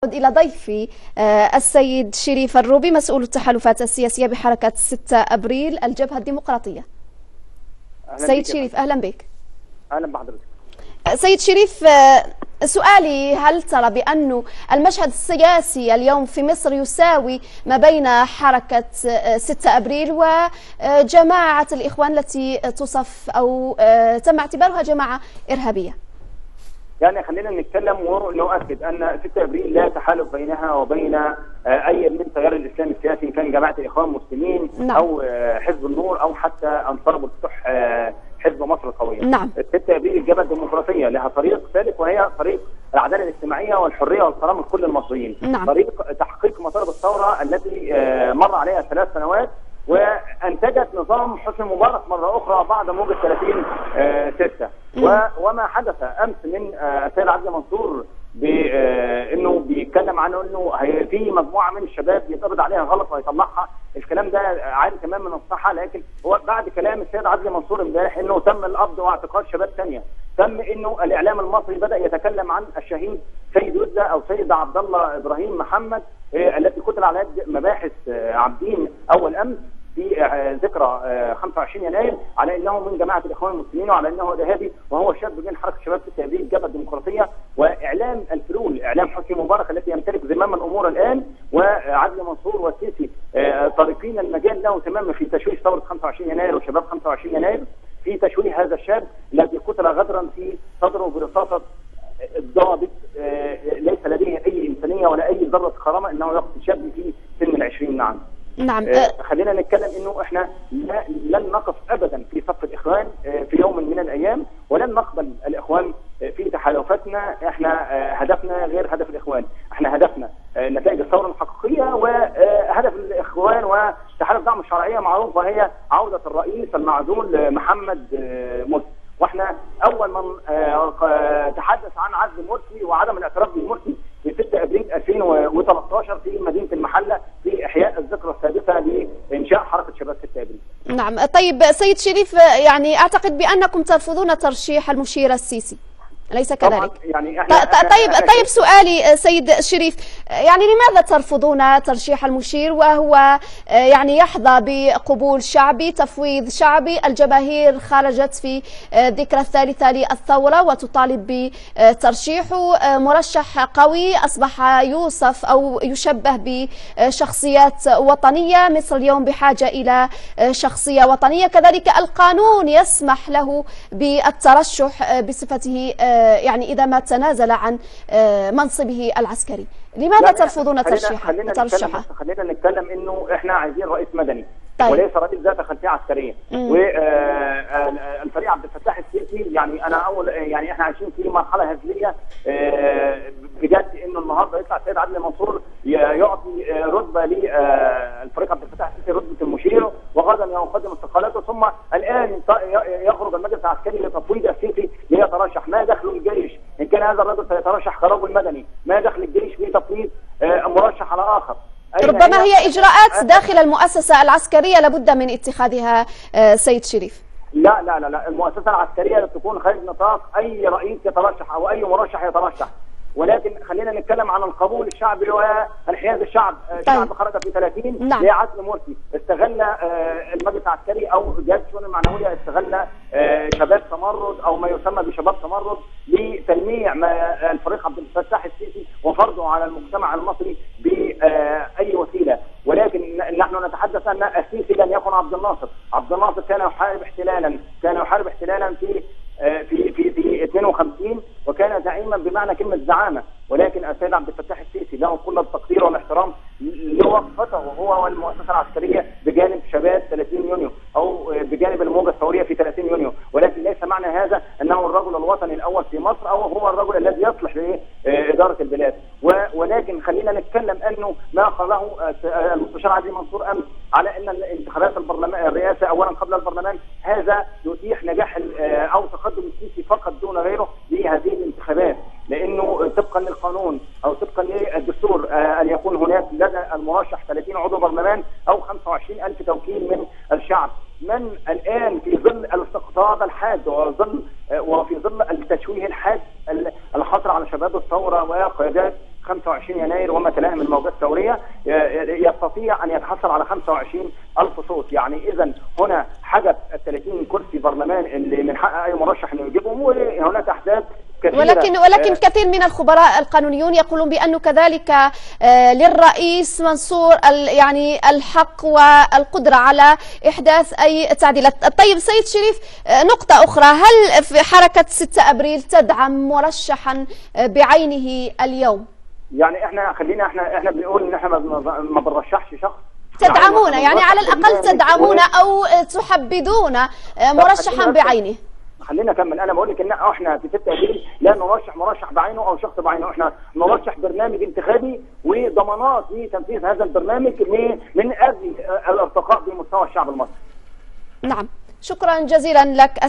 إلى ضيفي السيد شريف الروبي مسؤول التحالفات السياسية بحركة 6 أبريل الجبهة الديمقراطية. سيد شريف أهلا بك. أهلا بحضرتك. سيد شريف، سؤالي: هل ترى بأن المشهد السياسي اليوم في مصر يساوي ما بين حركة 6 أبريل وجماعة الإخوان التي تصف أو تم اعتبارها جماعة إرهابية؟ يعني خلينا نتكلم ونؤكد أن 6 أبريل لا تحالف بينها وبين أي من تيار الإسلام السياسي، إن كان جماعة الإخوان المسلمين نعم. أو حزب النور أو حتى أنصار بالفتح حزب مصر القوية. نعم. 6 أبريل الجبهة الديمقراطية لها طريق ثالث، وهي طريق العدالة الاجتماعية والحرية والكرامة لكل المصريين. نعم. طريق تحقيق مطالب الثورة التي مر عليها 3 سنوات وانتجت نظام حسني مبارك مره اخرى بعد موجه 30/6. وما حدث امس من السيد عدلي منصور بانه بيتكلم عنه انه في مجموعه من الشباب يتقبض عليها غلط ويطلعها، الكلام ده عادي تمام من الصحه، لكن هو بعد كلام السيد عدلي منصور امبارح انه تم القبض واعتقال شباب ثانيه، تم انه الاعلام المصري بدا يتكلم عن الشهيد سيد وزة او سيد عبد الله ابراهيم محمد التي قتل على يد مباحث عابدين اول امس في ذكرى 25 يناير على انه من جماعه الاخوان المسلمين وعلى انه ارهابي، وهو شاب من حركه شباب 6 ابريل الجبهه الديمقراطيه. واعلام الفلول اعلام حسني مبارك التي يمتلك زمام الامور الان وعدلي منصور والسيسي طارقين المجال له تماما في تشويه ثوره 25 يناير وشباب 25 يناير، في تشويه هذا الشاب الذي قتل غدرا في صدره برصاصه الضابط ليس لديه اي انسانيه ولا اي ذره كرامه، انه يقتل شاب في سن ال20. نعم. خلينا نتكلم انه احنا لن نقف ابدا في صف الاخوان في يوم من الايام، ولن نقبل الاخوان في تحالفاتنا. احنا هدفنا غير هدف الاخوان، احنا هدفنا نتائج الثوره الحقيقيه، وهدف الاخوان وتحالف دعم الشرعيه معروف وهي عوده الرئيس المعزول محمد مرسي. واحنا اول من تحدث عن عزل مرسي وعدم الاعتراف بمرسي في 6 ابريل 2013 في مدينه المحله في احياء الذكرى السادسه لانشاء حركه شباب 6 ابريل. نعم. طيب سيد شريف، يعني اعتقد بانكم ترفضون ترشيح المشير السيسي، أليس كذلك؟ يعني طيب سؤالي سيد شريف، يعني لماذا ترفضون ترشيح المشير وهو يعني يحظى بقبول شعبي، تفويض شعبي، الجماهير خرجت في ذكرى الثالثة للثورة وتطالب بترشيحه، مرشح قوي أصبح يوصف أو يشبه بشخصيات وطنية، مصر اليوم بحاجة إلى شخصية وطنية، كذلك القانون يسمح له بالترشح بصفته يعني إذا ما تنازل عن منصبه العسكري. لماذا ترفضون ترشيحه؟ خلينا نتكلم إنه إحنا عايزين رئيس مدني. طيب. وليس رئيس ذات خلفية عسكرية. والفريق عبد الفتاح السيسي يعني أنا يعني إحنا عايشين في مرحلة هزلية بجد، إنه النهارده يطلع السيد عدلي منصور يعطي رتبة للفريق عبد الفتاح السيسي رتبة المشير، وغدا يقدم استقالته، ثم الآن يخرج المجلس العسكري لتفويض السيسي ليترشح. ما دخل الجيش إن كان هذا الرجل سيترشح كرجل المدني؟ ما دخل الجيش في تفويض مرشح على آخر؟ ربما هي إجراءات داخل المؤسسة العسكرية لابد من اتخاذها سيد شريف. لا، المؤسسة العسكرية تكون خارج نطاق أي رئيس يترشح أو أي مرشح يترشح، ولكن خلينا نتكلم عن القبول الشعبي والانحياز الشعب. الشعب خرج في 30 لعزل مرسي، استغل المجلس العسكري او جهاز الشؤون المعنويه استغل شباب تمرد او ما يسمى بشباب تمرد لتلميع الفريق عبد الفتاح السيسي وفرضه على المجتمع المصري باي وسيله. ولكن نحن نتحدث ان السيسي لن يكن عبد الناصر. عبد الناصر كان يحارب احتلالا في 52 وكان زعيما بمعنى كلمه زعامه، ولكن السيد عبد الفتاح السيسي له كل التقدير والاحترام لوقفته هو والمؤسسه العسكريه بجانب شباب 30 يونيو او بجانب الموجه الثوريه في 30 يونيو، ولكن ليس معنى هذا انه الرجل الوطني الاول في مصر او هو الرجل الذي يصلح لاداره البلاد. ولكن خلينا نتكلم انه ما قاله المستشار عدلي منصور امس على ان الانتخابات الرئاسه اولا قبل البرلمان هذا يتيح نجاح او تقدم السيسي فقط دون غيره لهذه الانتخابات، لانه طبقا للقانون او طبقا للدستور ان يكون هناك لدى المرشح 30 عضو برلمان او 25,000 توكيل من الشعب. من الان في ظل الاستقطاب الحاد وفي ظل التشويه الحاد الحاصل على شباب الثوره وقيادات 25 25 يناير وما تلاه من موجات ثوريه يستطيع ان يتحصل على 25,000 صوت. يعني اذا هنا حجب ال 30 كرسي برلمان اللي من حق اي مرشح انه يجيبهم، وهناك احزاب كثيره. ولكن كثير من الخبراء القانونيون يقولون بأنه كذلك للرئيس منصور يعني الحق والقدرة على إحداث أي تعديلات. طيب سيد شريف، نقطة أخرى، هل في حركة 6 أبريل تدعم مرشحا بعينه اليوم؟ يعني احنا بنقول ان احنا ما بنرشحش شخص، تدعمون يعني على الأقل تدعمون أو تحبذون مرشحا بعينه. خلينا اكمل. انا بقول لك ان احنا في 6 ابريل لا نرشح مرشح بعينه او شخص بعينه، احنا نرشح برنامج انتخابي وضمانات لتنفيذ هذا البرنامج من اجل الارتقاء بمستوى الشعب المصري. نعم، شكرا جزيلا لك.